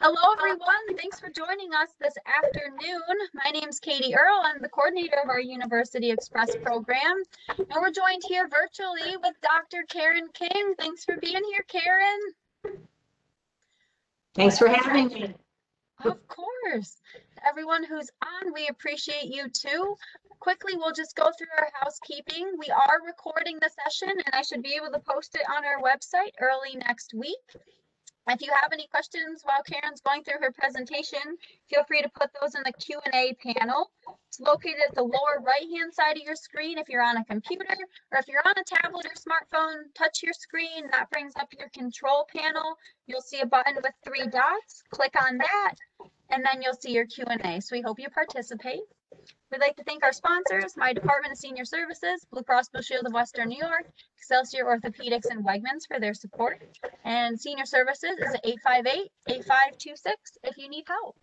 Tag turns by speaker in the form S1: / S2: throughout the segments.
S1: Hello, everyone. Thanks for joining us this afternoon. My name is Katie Earle. I'm the coordinator of our University Express program, and we're joined here virtually with Dr. Karen King. Thanks for being here, Karen.
S2: Thanks for having me.
S1: Of course. Everyone who's on, we appreciate you too. Quickly, we'll just go through our housekeeping. We are recording the session, and I should be able to post it on our website early next week. If you have any questions while Karen's going through her presentation, feel free to put those in the Q&A panel. It's located at the lower right-hand side of your screen if you're on a computer, or if you're on a tablet or smartphone, touch your screen. That brings up your control panel. You'll see a button with 3 dots. Click on that, and then you'll see your Q&A. So we hope you participate. We'd like to thank our sponsors, my Department of Senior Services, Blue Cross Blue Shield of Western New York, Excelsior Orthopedics, and Wegmans for their support. And Senior Services is 858-8526 if you need help.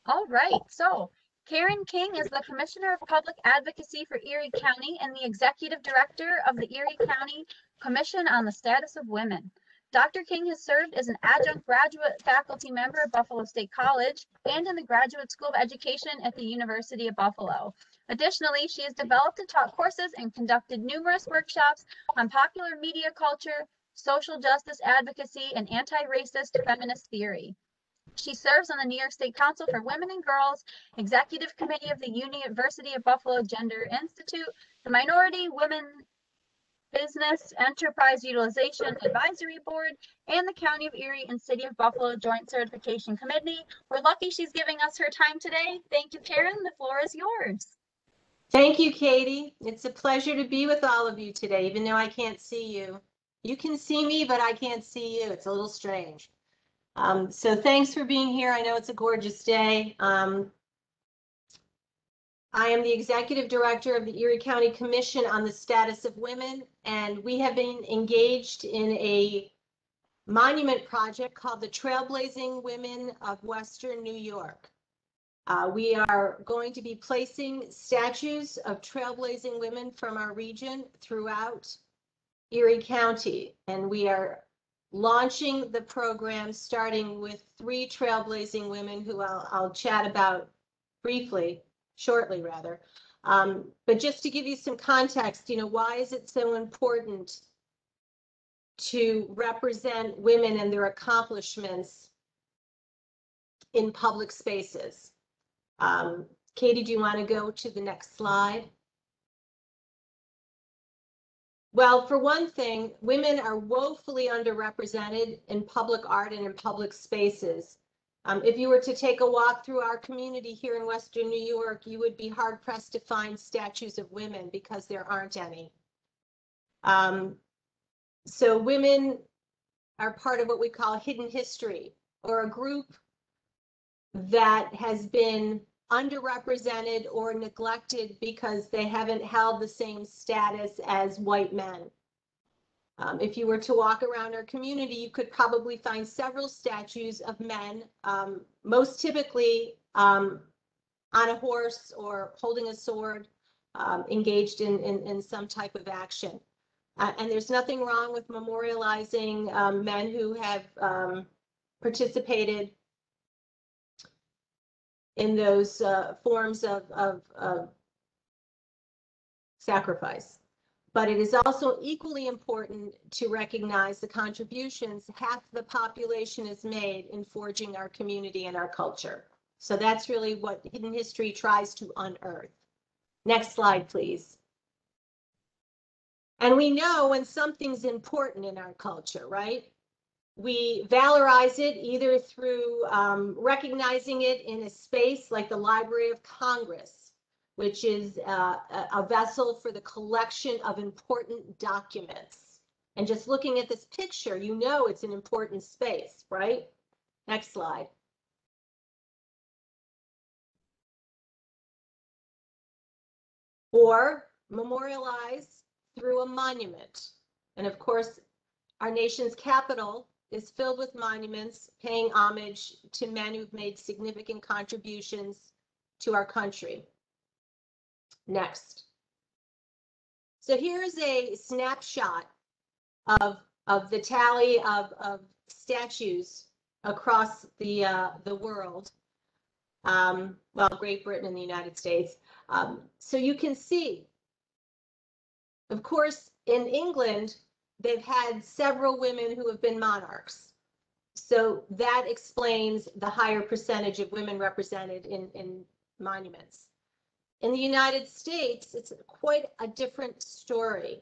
S1: All right, so Karen King is the Commissioner of Public Advocacy for Erie County and the Executive Director of the Erie County Commission on the Status of Women. Dr. King has served as an adjunct graduate faculty member at Buffalo State College and in the Graduate School of Education at the University of Buffalo. Additionally, she has developed and taught courses and conducted numerous workshops on popular media culture, social justice advocacy, and anti-racist feminist theory. She serves on the New York State Council for Women and Girls, Executive Committee of the University of Buffalo Gender Institute, the Minority Women Business Enterprise Utilization Advisory Board, and the County of Erie and City of Buffalo Joint Certification Committee. We're lucky she's giving us her time today. Thank you, Karen. The floor is yours.
S2: Thank you, Katie. It's a pleasure to be with all of you today, even though I can't see you. You can see me, but I can't see you. It's a little strange. So thanks for being here. I know it's a gorgeous day. I am the Executive Director of the Erie County Commission on the Status of Women, and we have been engaged in a monument project called the Trailblazing Women of Western New York. We are going to be placing statues of trailblazing women from our region throughout Erie County, and we are launching the program starting with 3 trailblazing women who I'll chat about briefly. Shortly, rather. But just to give you some context, why is it so important to represent women and their accomplishments in public spaces? Katie, do you want to go to the next slide? Well, for one thing, women are woefully underrepresented in public art and in public spaces. If you were to take a walk through our community here in Western New York, you would be hard pressed to find statues of women because there aren't any. So women are part of what we call hidden history, or a group that has been underrepresented or neglected because they haven't held the same status as white men. If you were to walk around our community, you could probably find several statues of men, most typically on a horse or holding a sword, engaged in some type of action. And there's nothing wrong with memorializing men who have participated in those forms of sacrifice. But it is also equally important to recognize the contributions half the population has made in forging our community and our culture. So that's really what hidden history tries to unearth. Next slide, please. And we know when something's important in our culture, right? We valorize it either through recognizing it in a space like the Library of Congress, which is a vessel for the collection of important documents. And just looking at this picture, it's an important space, right? Next slide. Or memorialize through a monument. And of course, our nation's capital is filled with monuments paying homage to men who've made significant contributions to our country. Next. So here's a snapshot of the tally of statues across the world. Well, Great Britain and the United States. So you can see, of course, in England, they've had several women who have been monarchs. So that explains the higher percentage of women represented in monuments. In the United States, it's quite a different story.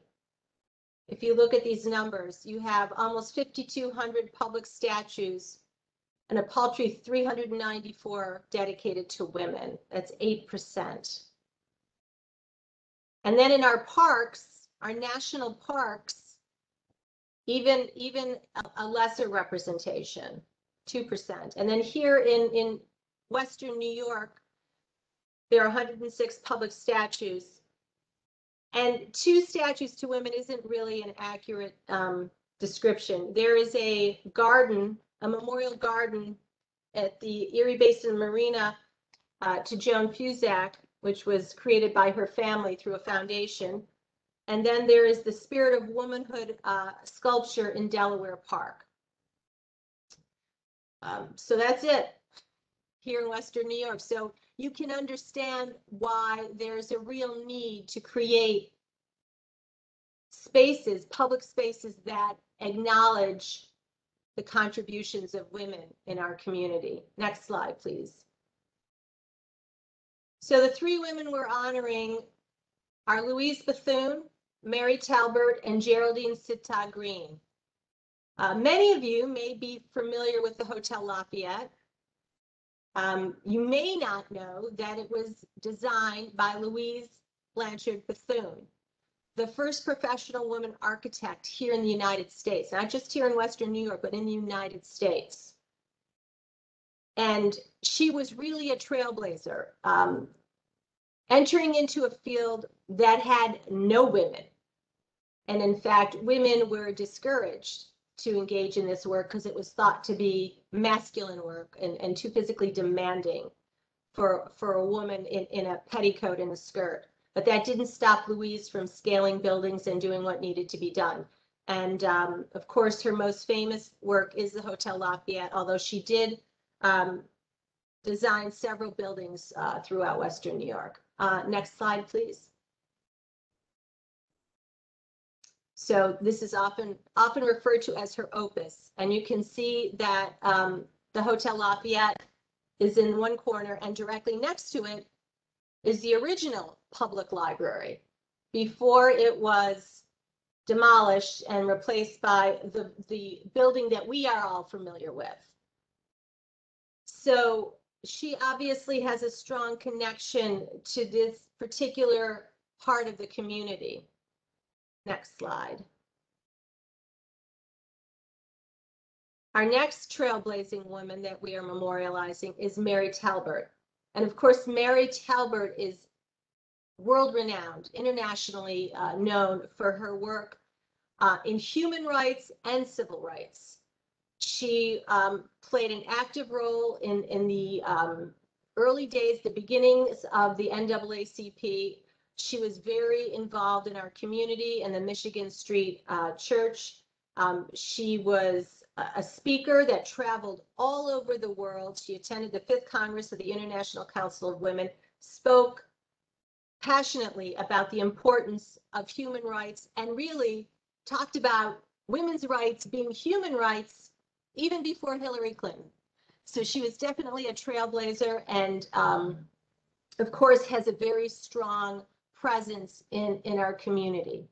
S2: If you look at these numbers, you have almost 5,200 public statues and a paltry 394 dedicated to women. That's 8%. And then in our parks, our national parks, even a lesser representation, 2%. And then here in Western New York, there are 106 public statues. And 2 statues to women isn't really an accurate description. There is a garden, a memorial garden at the Erie Basin Marina to Joan Cusack, which was created by her family through a foundation. And then there is the Spirit of Womanhood sculpture in Delaware Park. So that's it here in Western New York. So you can understand why there's a real need to create spaces, public spaces that acknowledge the contributions of women in our community. Next slide, please. So the 3 women we're honoring are Louise Bethune, Mary Talbert, and Geraldine Sitha Green. Many of you may be familiar with the Hotel Lafayette. You may not know that it was designed by Louise Blanchard Bethune, the first professional woman architect here in the United States, not just here in Western New York, but in the United States. And she was really a trailblazer, entering into a field that had no women. And in fact, women were discouraged to engage in this work because it was thought to be masculine work and too physically demanding for a woman in a petticoat and a skirt. But that didn't stop Louise from scaling buildings and doing what needed to be done. And of course, her most famous work is the Hotel Lafayette, although she did design several buildings throughout Western New York. Next slide, please. So this is often referred to as her opus. And you can see that the Hotel Lafayette is in one corner, and directly next to it is the original public library before it was demolished and replaced by the building that we are all familiar with. So she obviously has a strong connection to this particular part of the community. Next slide. Our next trailblazing woman that we are memorializing is Mary Talbert. And of course, Mary Talbert is world-renowned, internationally known for her work in human rights and civil rights. She played an active role in the early days, the beginnings of the NAACP. She was very involved in our community and the Michigan Street Church. She was a speaker that traveled all over the world. She attended the 5th Congress of the International Council of Women, spoke passionately about the importance of human rights, and really talked about women's rights being human rights even before Hillary Clinton. So she was definitely a trailblazer, and of course has a very strong presence in our community.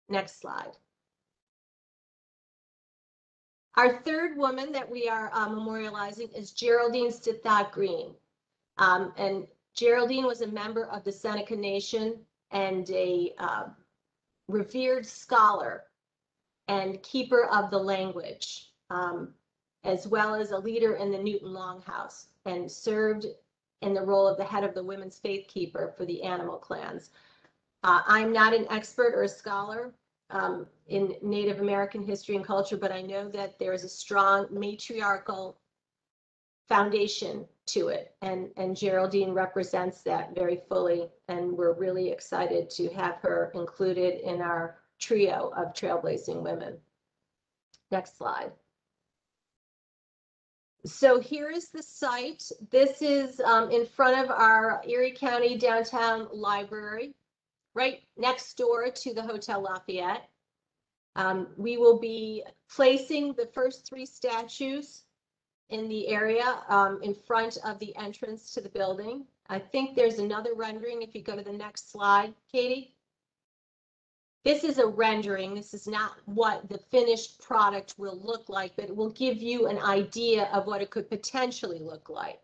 S2: Next slide. Our third woman that we are memorializing is Geraldine Sitha Green. And Geraldine was a member of the Seneca Nation and a revered scholar and keeper of the language, as well as a leader in the Newton Longhouse, and served in the role of the head of the Women's Faith Keeper for the animal clans. I'm not an expert or a scholar in Native American history and culture, but I know that there is a strong matriarchal foundation to it, and Geraldine represents that very fully, and we're really excited to have her included in our trio of trailblazing women. Next slide. So here is the site. This is in front of our Erie County Downtown Library, right next door to the Hotel Lafayette. We will be placing the first 3 statues in the area in front of the entrance to the building. I think there's another rendering if you go to the next slide, Katie. This is a rendering. This is not what the finished product will look like, but it will give you an idea of what it could potentially look like.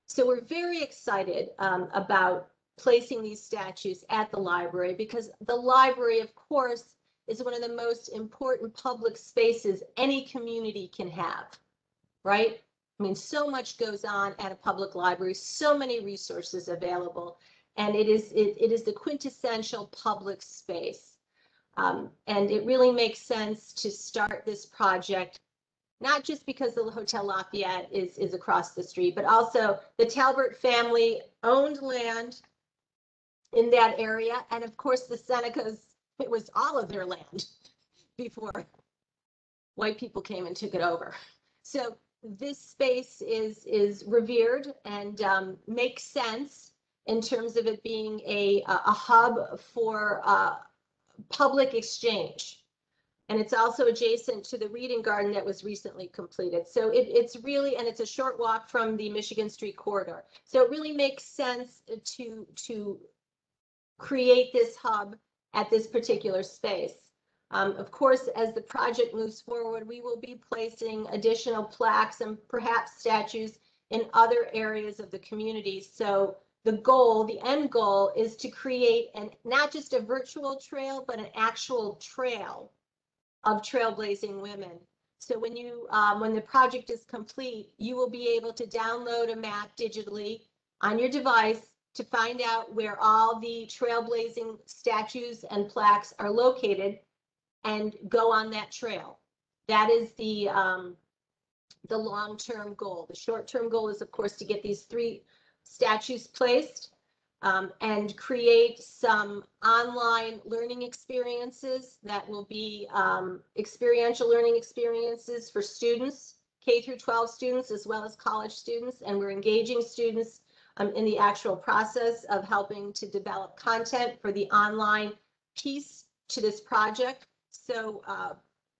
S2: So we're very excited about placing these statues at the library, because the library, of course, is one of the most important public spaces any community can have, right? I mean, so much goes on at a public library, so many resources available, and it is the quintessential public space. And it really makes sense to start this project, not just because the Hotel Lafayette is across the street, but also the Talbert family owned land in that area. And of course, the Senecas, it was all of their land before white people came and took it over. So this space is revered and makes sense in terms of it being a hub for public exchange. And it's also adjacent to the reading garden that was recently completed. So it's really, and it's a short walk from the Michigan Street corridor. So it really makes sense to create this hub at this particular space. Of course, as the project moves forward, we will be placing additional plaques and perhaps statues in other areas of the community. So the goal, the end goal, is to create not just a virtual trail, but an actual trail of trailblazing women. So when the project is complete, you will be able to download a map digitally on your device to find out where all the trailblazing statues and plaques are located and go on that trail. That is the long-term goal. The short-term goal is, of course, to get these 3 statues placed and create some online learning experiences that will be experiential learning experiences for students, K through 12 students, as well as college students. And we're engaging students in the actual process of helping to develop content for the online piece to this project. So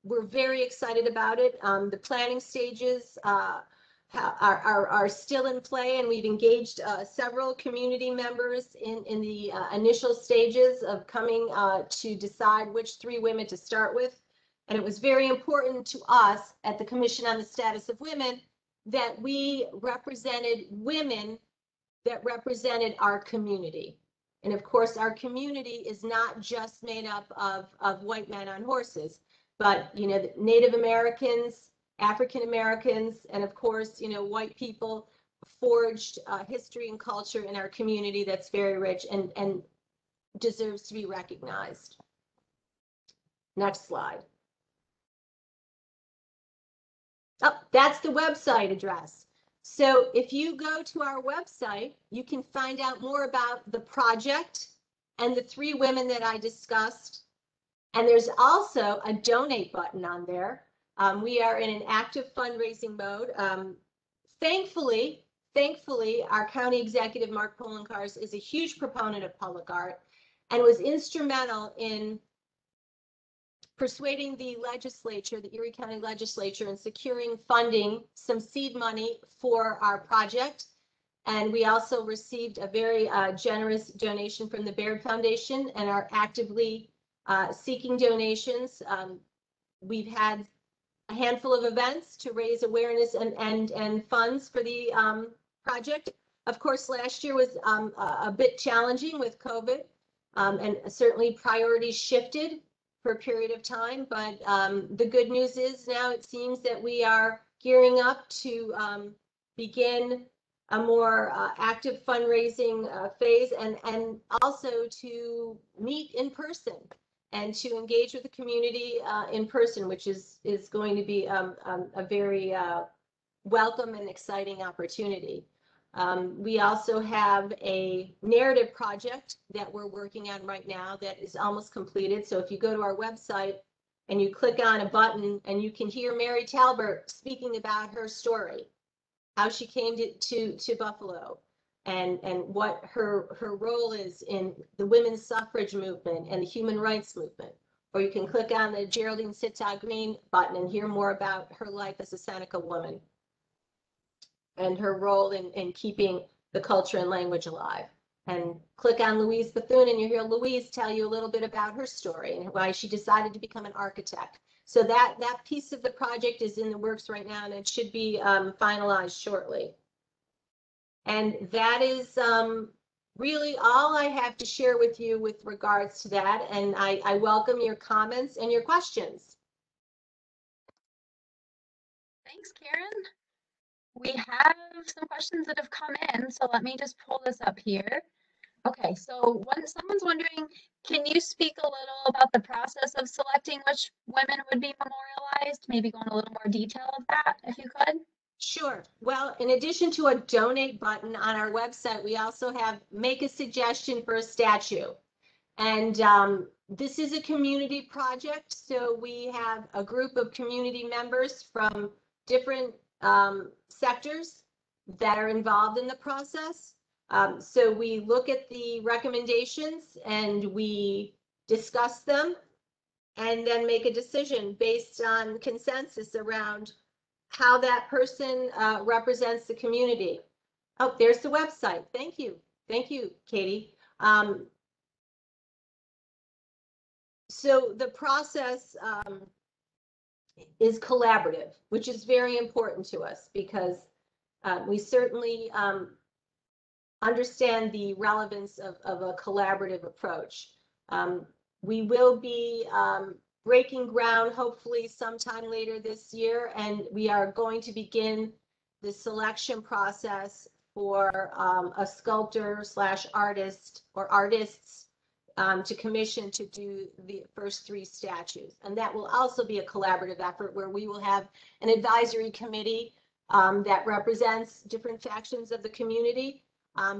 S2: we're very excited about it. The planning stages are still in play, and we've engaged several community members in the initial stages of coming to decide which 3 women to start with. And it was very important to us at the Commission on the Status of Women that we represented women that represented our community. And of course, our community is not just made up of white men on horses, but, you know, Native Americans, African Americans, and of course, you know, white people forged history and culture in our community that's very rich and deserves to be recognized. Next slide. Oh, that's the website address. So if you go to our website, you can find out more about the project and the 3 women that I discussed. And there's also a donate button on there. We are in an active fundraising mode. Thankfully, our county executive, Mark Polenkars, is a huge proponent of public art and was instrumental in persuading the legislature, the Erie County legislature, in securing funding, some seed money for our project. And we also received a very generous donation from the Baird Foundation and are actively seeking donations. We've had a handful of events to raise awareness and funds for the project. Of course, last year was a bit challenging with COVID, and certainly priorities shifted for a period of time. But the good news is now it seems that we are gearing up to begin a more active fundraising phase and also to meet in person and to engage with the community in person, which is going to be a very welcome and exciting opportunity. We also have a narrative project that we're working on right now that is almost completed. So if you go to our website and you click on a button, and you can hear Mary Talbert speaking about her story. how she came to Buffalo, and what her role is in the women's suffrage movement and the human rights movement. Or you can click on the Geraldine Sitha green button and hear more about her life as a Seneca woman and her role in keeping the culture and language alive. And click on Louise Bethune and you hear Louise tell you a little bit about her story and why she decided to become an architect. So that piece of the project is in the works right now, and it should be finalized shortly. And that is really all I have to share with you with regards to that. And I welcome your comments and your questions.
S1: Thanks, Karen. We have some questions that have come in, so let me just pull this up here. Okay, so when someone's wondering, can you speak a little about the process of selecting which women would be memorialized? Maybe go into a little more detail of that, if you could.
S2: Sure. Well, in addition to a donate button on our website, we also have make a suggestion for a statue. And this is a community project, so we have a group of community members from different sectors that are involved in the process. So we look at the recommendations and we discuss them and then make a decision based on consensus around how that person represents the community. Oh, there's the website. Thank you. Thank you, Katie. So the process is collaborative, which is very important to us because we certainly understand the relevance of a collaborative approach. We will be breaking ground hopefully sometime later this year, and we are going to begin the selection process for a sculptor / artist or artists to commission to do the first 3 statues. And that will also be a collaborative effort where we will have an advisory committee that represents different factions of the community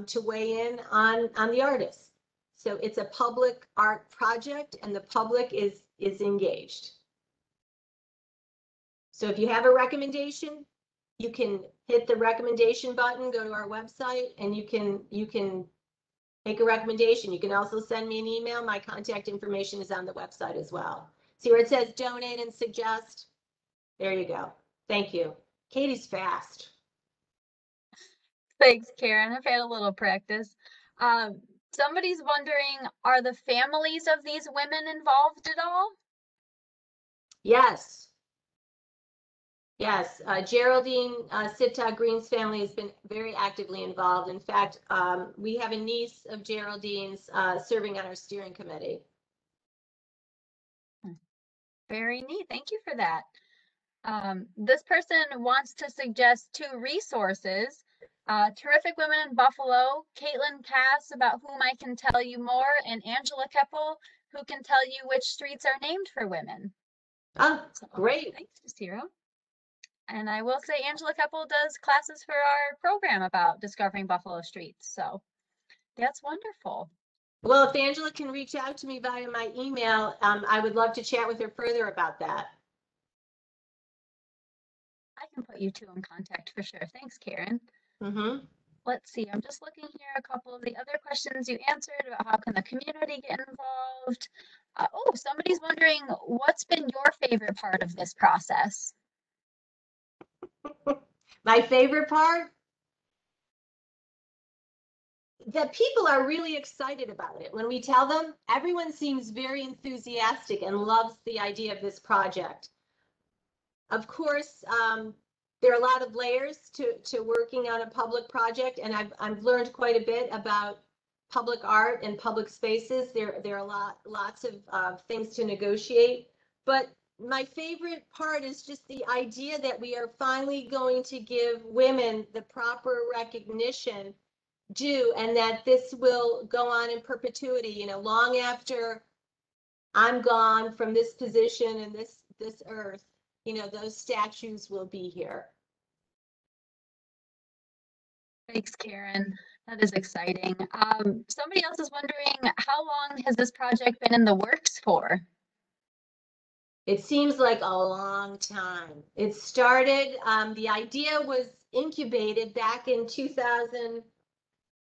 S2: to weigh in on the artists. So it's a public art project and the public is engaged. So if you have a recommendation, you can hit the recommendation button, go to our website, and you can make a recommendation. You can also send me an email. My contact information is on the website as well. See where it says donate and suggest? There you go. Thank you. Katie's fast.
S1: Thanks, Karen. I've had a little practice. Somebody's wondering, are the families of these women involved at all?
S2: Yes. Yes, Geraldine Sitha Green's family has been very actively involved. In fact, we have a niece of Geraldine's serving on our steering committee.
S1: Very neat. Thank you for that. This person wants to suggest 2 resources. Terrific Women in Buffalo, Caitlin Cass, about whom I can tell you more, and Angela Keppel, who can tell you which streets are named for women.
S2: Oh, so, great.
S1: Thanks, Cicero. And I will say Angela Keppel does classes for our program about discovering Buffalo streets. So that's wonderful.
S2: Well, if Angela can reach out to me via my email, I would love to chat with her further about that.
S1: I can put you 2 in contact for sure. Thanks, Karen.
S2: Mm-hmm.
S1: Let's see, I'm just looking here, a couple of the other questions you answered about how can the community get involved. Oh, somebody's wondering, what's been your favorite part of this process?
S2: My favorite part? That people are really excited about it. When we tell them, everyone seems very enthusiastic and loves the idea of this project. Of course, there are a lot of layers to working on a public project, and I've learned quite a bit about public art and public spaces. There are lots of things to negotiate, but my favorite part is just the idea that we are finally going to give women the proper recognition due, and that this will go on in perpetuity, you know, long after I'm gone from this position and this earth, you know, those statues will be here.
S1: Thanks, Karen. That is exciting. Somebody else is wondering, how long has this project been in the works for?
S2: It seems like a long time. It started, the idea was incubated back in 2000.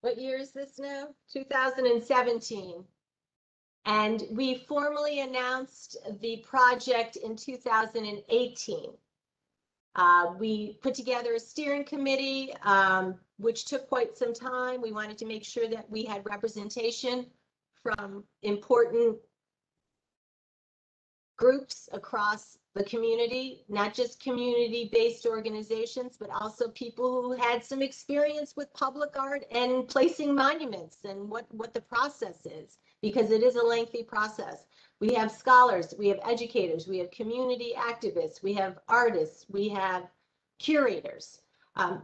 S2: What year is this now? 2017. And we formally announced the project in 2018. We put together a steering committee, which took quite some time. We wanted to make sure that we had representation from important groups across the community, not just community-based organizations, but also people who had some experience with public art and placing monuments and what the process is, because it is a lengthy process. We have scholars, we have educators, we have community activists, we have artists, we have curators.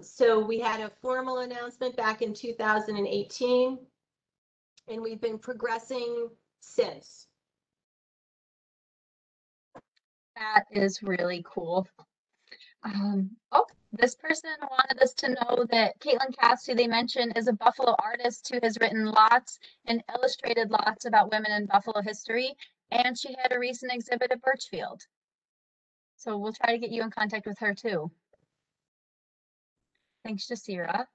S2: So we had a formal announcement back in 2018, and we've been progressing since.
S1: That is really cool. Oh, this person wanted us to know that Caitlin Cass, who they mentioned, is a Buffalo artist who has written lots and illustrated lots about women in Buffalo history, and she had a recent exhibit at Birchfield. So we'll try to get you in contact with her too. Thanks, Jasira.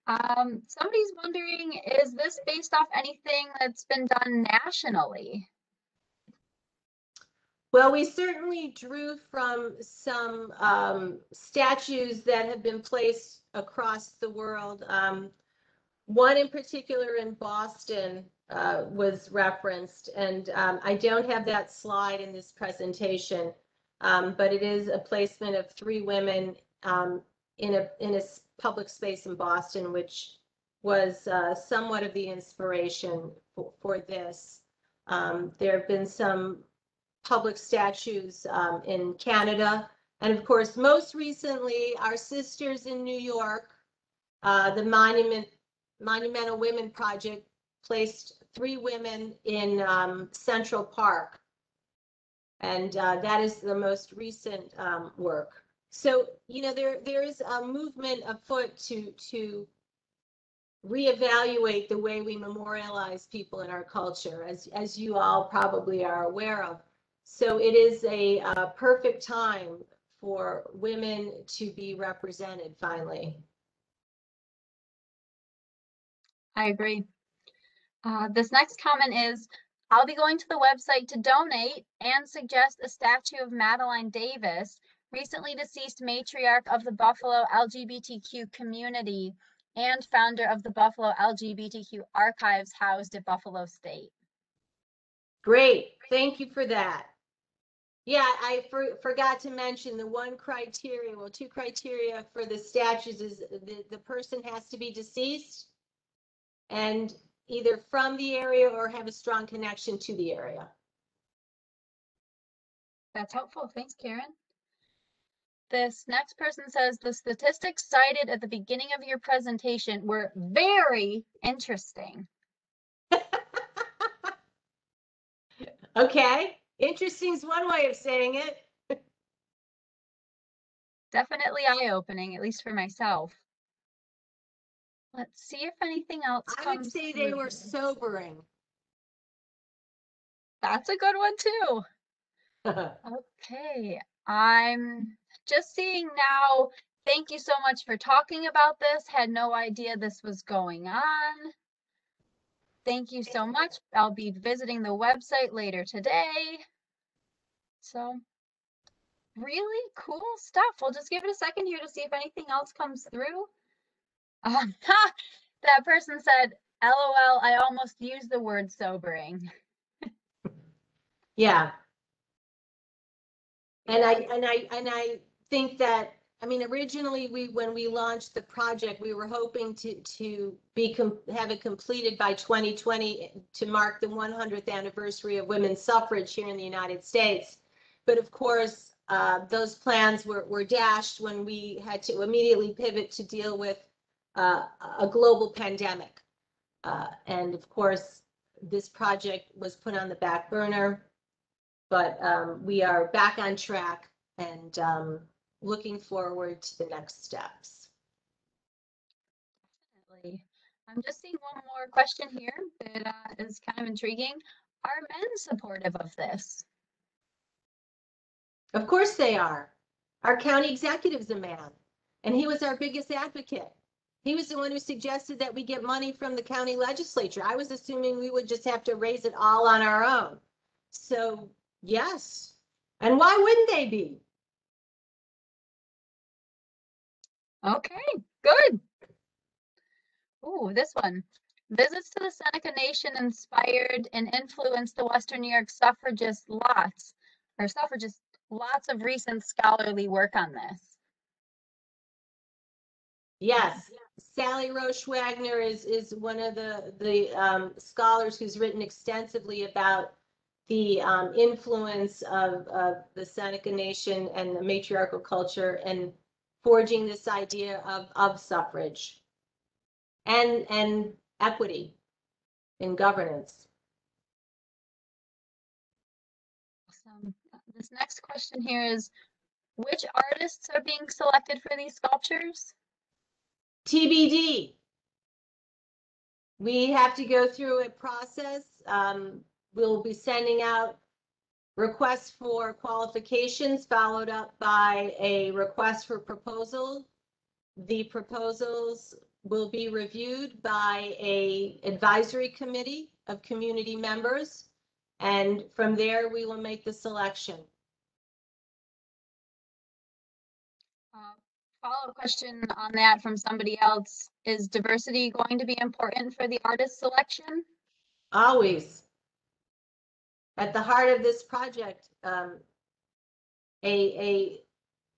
S1: Somebody's wondering, is this based off anything that's been done nationally?
S2: Well, we certainly drew from some statues that have been placed across the world. One in particular in Boston was referenced, and I don't have that slide in this presentation, but it is a placement of 3 women in a public space in Boston, which was somewhat of the inspiration for this. There have been some public statues in Canada, and of course, most recently, our sisters in New York, the Monumental Women Project placed 3 women in Central Park, and that is the most recent work. So, you know, there is a movement afoot to reevaluate the way we memorialize people in our culture, as you all probably are aware of. So it is a perfect time for women to be represented finally.
S1: I agree. This next comment is, I'll be going to the website to donate and suggest a statue of Madeline Davis, recently deceased matriarch of the Buffalo LGBTQ community and founder of the Buffalo LGBTQ archives housed at Buffalo State. Great,
S2: thank you for that. Yeah, I forgot to mention the one criteria, well, 2 criteria for the statues is the person has to be deceased and either from the area or have a strong connection to the area.
S1: That's helpful. Thanks, Karen. This next person says, the statistics cited at the beginning of your presentation were very interesting.
S2: Okay, interesting is one way of saying it.
S1: Definitely eye-opening, at least for myself. Let's see if anything else comes.
S2: I would say they were sobering.
S1: That's a good one too. Okay, I'm just seeing now. Thank you so much for talking about this. Had no idea this was going on. Thank you so much. I'll be visiting the website later today. So really cool stuff. We'll just give it a second here to see if anything else comes through. That person said, LOL, I almost used the word sobering.
S2: Yeah. And I think that, I mean, originally when we launched the project, we were hoping to have it completed by 2020 to mark the 100th anniversary of women's suffrage here in the United States. But of course, those plans were dashed when we had to immediately pivot to deal with a global pandemic. And of course, this project was put on the back burner. But we are back on track and looking forward to the next steps.
S1: Definitely. I'm just seeing one more question here that is kind of intriguing. Are men supportive of this?
S2: Of course they are. Our county executive is a man. And he was our biggest advocate. He was the one who suggested that we get money from the county legislature. I was assuming we would just have to raise it all on our own. So, yes. And why wouldn't they be?
S1: Okay, good. Ooh, this one. Visits to the Seneca Nation inspired and influenced the Western New York suffragists lots of recent scholarly work on this.
S2: Yes, Sally Roche Wagner is one of the scholars who's written extensively about the influence of the Seneca Nation and the matriarchal culture and forging this idea of suffrage and equity in governance.
S1: Awesome. This next question here is, which artists are being selected for these sculptures?
S2: TBD. We have to go through a process. We'll be sending out requests for qualifications followed up by a request for proposal. The proposals will be reviewed by an advisory committee of community members, and from there we will make the selection.
S1: Follow-up question on that from somebody else. Is diversity going to be important for the artist selection?
S2: Always. At the heart of this project,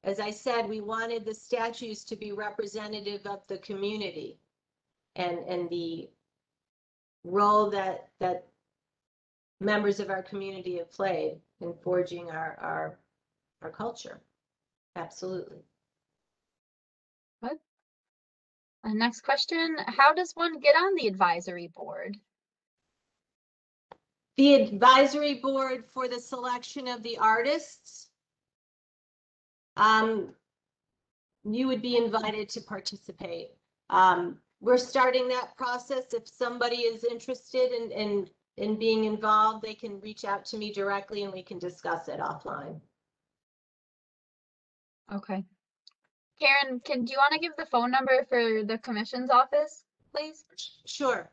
S2: as I said, we wanted the statues to be representative of the community and the role that members of our community have played in forging our culture. Absolutely.
S1: Good. Next question, how does one get on the advisory board?
S2: The advisory board for the selection of the artists, you would be invited to participate. We're starting that process. If somebody is interested in being involved, they can reach out to me directly and we can discuss it offline.
S1: Okay. Karen, do you want to give the phone number for the commission's office, please?
S2: Sure.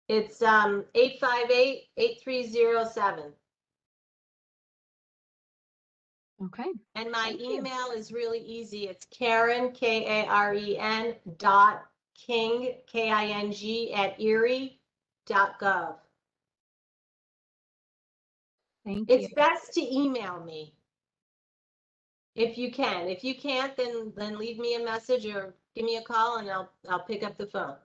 S2: It's 858-8307.
S1: Okay.
S2: And my
S1: Thank you.
S2: email is really easy. It's Karen, Karen, dot King, King, at Erie.gov.
S1: Thank
S2: It's
S1: you.
S2: best to email me if you can. If you can't, then leave me a message or give me a call and I'll pick up the phone.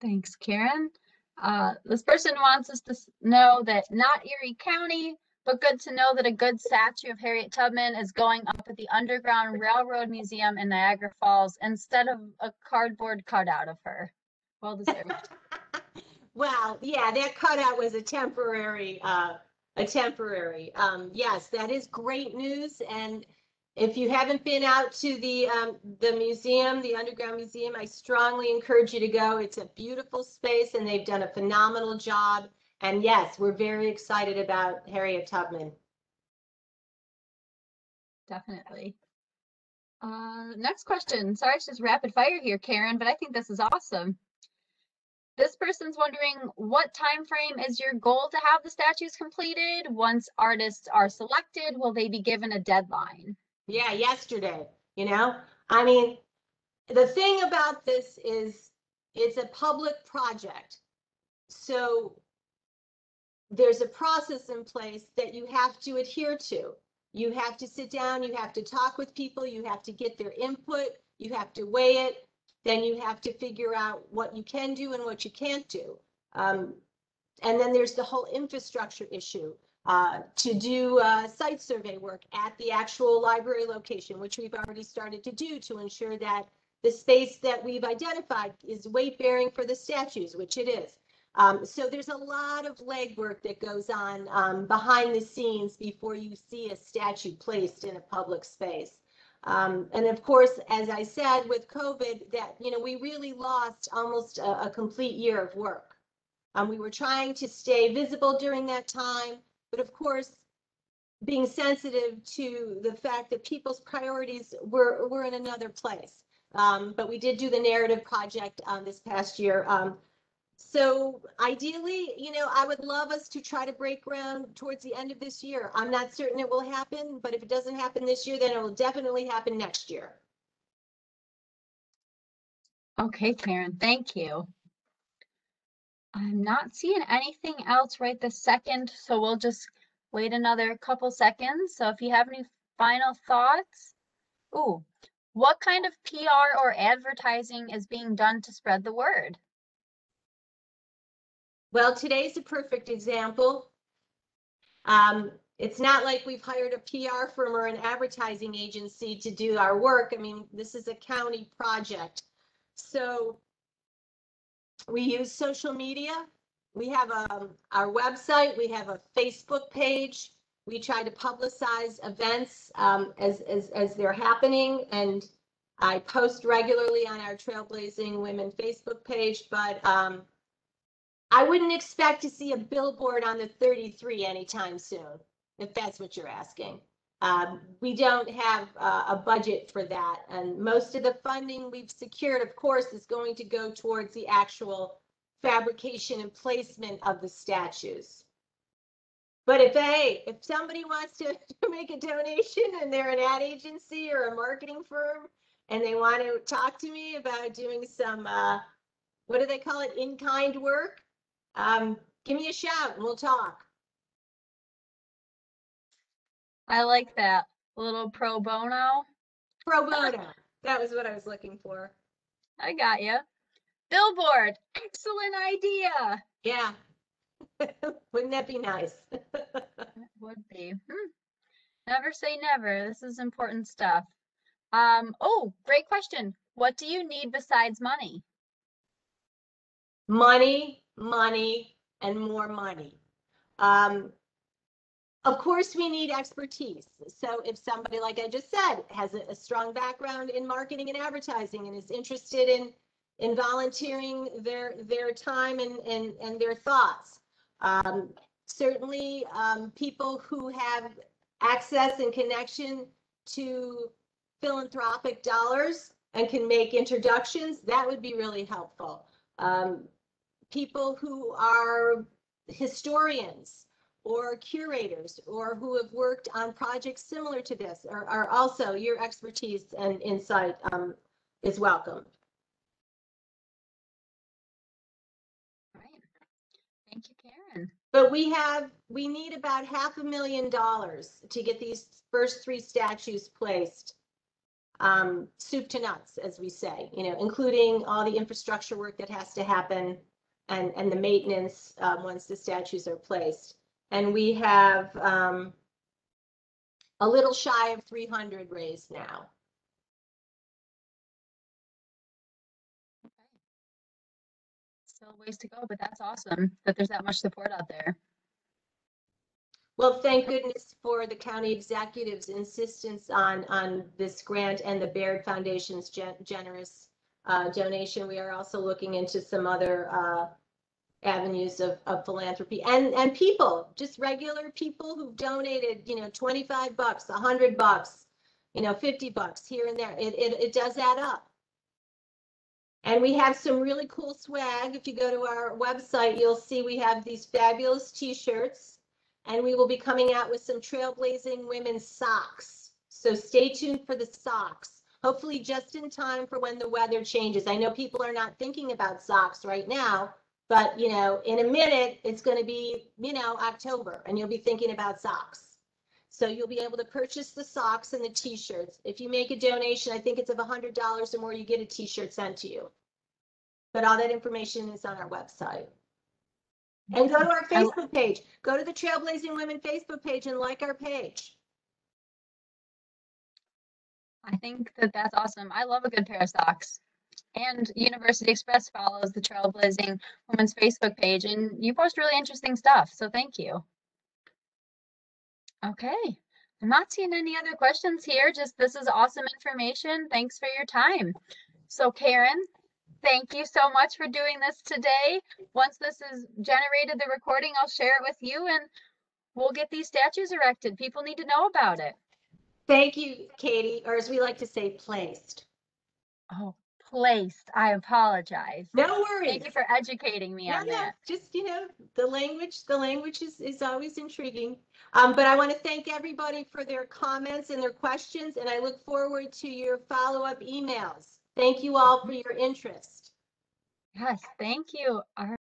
S1: Thanks, Karen. This person wants us to know that not Erie County, but good to know that a good statue of Harriet Tubman is going up at the Underground Railroad Museum in Niagara Falls instead of a cardboard cutout of her. Well deserved.
S2: Well, yeah, that cutout was a temporary. Yes, that is great news. And if you haven't been out to the museum, the Underground Museum, I strongly encourage you to go. It's a beautiful space and they've done a phenomenal job. And yes, we're very excited about Harriet Tubman.
S1: Definitely. Next question. Sorry, it's just rapid fire here, Karen, but I think this is awesome. This person's wondering, what time frame is your goal to have the statues completed? Once artists are selected, will they be given a deadline?
S2: Yeah, yesterday, you know? I mean, the thing about this is it's a public project. So there's a process in place that you have to adhere to. You have to sit down, you have to talk with people, you have to get their input, you have to weigh it, then you have to figure out what you can do and what you can't do. And then there's the whole infrastructure issue. To do site survey work at the actual library location, which we've already started to do to ensure that the space that we've identified is weight bearing for the statues, which it is. So there's a lot of legwork that goes on behind the scenes before you see a statue placed in a public space. And of course, as I said, with COVID, that, you know, we really lost almost a complete year of work. We were trying to stay visible during that time, but of course, being sensitive to the fact that people's priorities were in another place. But we did do the narrative project this past year. So ideally, I would love us to try to break ground towards the end of this year. I'm not certain it will happen, but if it doesn't happen this year, then it will definitely happen next year.
S1: Okay, Karen, thank you. I'm not seeing anything else right this second, so we'll just wait another couple seconds. So if you have any final thoughts, ooh, what kind of PR or advertising is being done to spread the word?
S2: Well, today's a perfect example. It's not like we've hired a PR firm or an advertising agency to do our work. I mean, this is a county project. So we use social media. We have our website. We have a Facebook page. We try to publicize events as they're happening. And I post regularly on our Trailblazing Women Facebook page, but I wouldn't expect to see a billboard on the 33 anytime soon, if that's what you're asking. We don't have a budget for that. And most of the funding we've secured, of course, is going to go towards the actual fabrication and placement of the statues. But if somebody wants to make a donation and they're an ad agency or a marketing firm and they want to talk to me about doing some, what do they call it, in-kind work, give me a shout and we'll talk.
S1: I like that. A little pro bono.
S2: Pro bono. That was what I was looking for.
S1: I got you. Billboard. Excellent idea.
S2: Yeah. Wouldn't that be nice?
S1: It would be. Never say never. This is important stuff. Oh, great question. What do you need besides money?
S2: Money, money, and more money. Of course, we need expertise. So if somebody, like I just said, has a strong background in marketing and advertising and is interested in volunteering their time and their thoughts. Certainly, people who have access and connection to philanthropic dollars and can make introductions, that would be really helpful. People who are historians or curators or who have worked on projects similar to this are also, your expertise and insight is welcome.
S1: Right. Thank you, Karen.
S2: But we need about $500,000 to get these first 3 statues placed. Soup to nuts, as we say, including all the infrastructure work that has to happen and the maintenance once the statues are placed. And we have a little shy of 300 raised now.
S1: Okay. Still a ways to go, but that's awesome that there's that much support out there.
S2: Well, thank goodness for the county executive's insistence on this grant and the Baird Foundation's generous donation. We are also looking into some other avenues of philanthropy and people, just regular people who've donated, $25, $100, $50 here and there. It does add up. And we have some really cool swag. If you go to our website, you'll see we have these fabulous t-shirts, and we will be coming out with some Trailblazing Women's socks. So stay tuned for the socks, hopefully just in time for when the weather changes. I know people are not thinking about socks right now, but in a minute, it's going to be, October, and you'll be thinking about socks. So you'll be able to purchase the socks and the t-shirts. If you make a donation, I think it's of $100 or more, you get a t-shirt sent to you. But all that information is on our website. And go to our Facebook page. Go to the Trailblazing Women Facebook page and like our page.
S1: I think that's awesome. I love a good pair of socks. And University Express follows the Trailblazing Women's Facebook page, and you post really interesting stuff, so thank you. Okay, I'm not seeing any other questions here, just this is awesome information. Thanks for your time. So Karen, thank you so much for doing this today. Once this is generated, the recording, I'll share it with you, and we'll get these statues erected. People need to know about it.
S2: Thank you, Katie, or as we like to say, placed.
S1: Oh, placed. I apologize.
S2: No worries.
S1: Thank you for educating me on that.
S2: Just, the language is always intriguing. But I want to thank everybody for their comments and their questions, and I look forward to your follow-up emails. Thank you all for your interest.
S1: Yes, thank you. All